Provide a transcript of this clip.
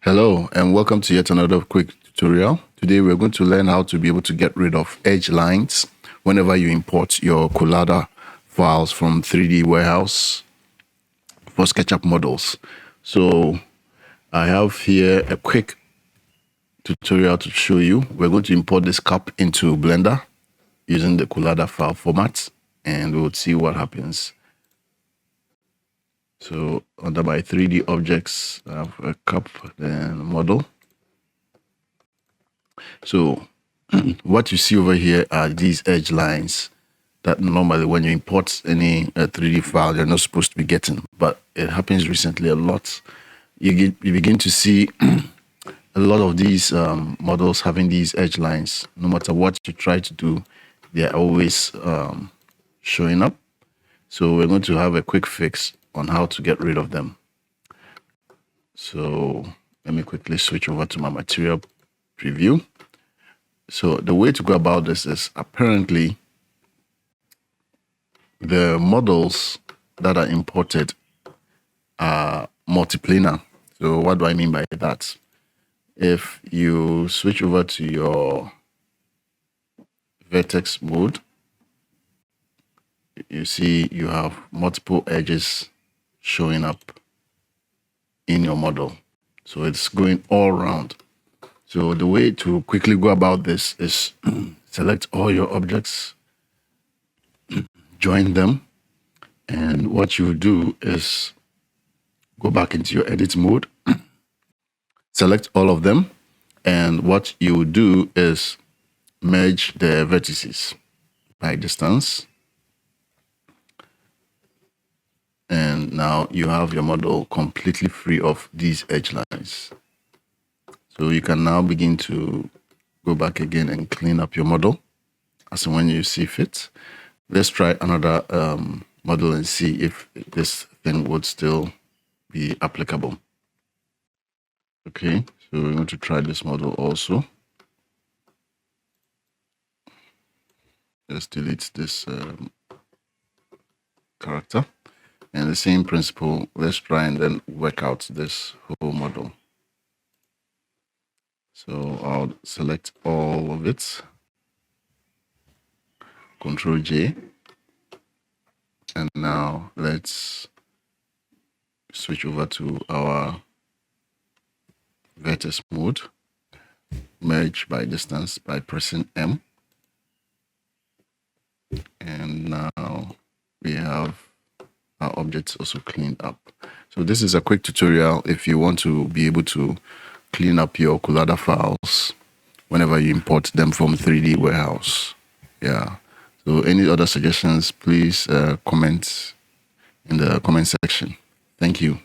Hello and welcome to yet another quick tutorial. Today we're going to learn how to be able to get rid of edge lines whenever you import your Collada files from 3D Warehouse for SketchUp models. So I have here a quick tutorial to show you. We're going to import this cup into Blender using the Collada file format and we'll see what happens. So under my 3D objects, I have a cup, then model. So what you see over here are these edge lines that normally when you import any 3D file, you're not supposed to be getting, but it happens recently a lot. You begin to see a lot of these models having these edge lines. No matter what you try to do, they're always showing up. So we're going to have a quick fix on how to get rid of them. So let me quickly switch over to my material preview. So the way to go about this is apparently the models that are imported are multiplanar. So what do I mean by that? If you switch over to your vertex mode, you see you have multiple edges showing up in your model. So it's going all around. So the way to quickly go about this is select all your objects, join them, and what you do is go back into your edit mode, select all of them, and what you do is merge the vertices by distance. And now you have your model completely free of these edge lines. So you can now begin to go back again and clean up your model as and when you see fit. Let's try another model and see if this thing would still be applicable. Okay, so we're going to try this model also. Let's delete this character. And the same principle, let's try and then work out this whole model. So I'll select all of it, Control J, and now let's switch over to our vertex mode, merge by distance by pressing M. And now we have our objects also cleaned up. So this is a quick tutorial if you want to be able to clean up your Collada files whenever you import them from 3D Warehouse. Yeah. So any other suggestions, please comment in the comment section. Thank you.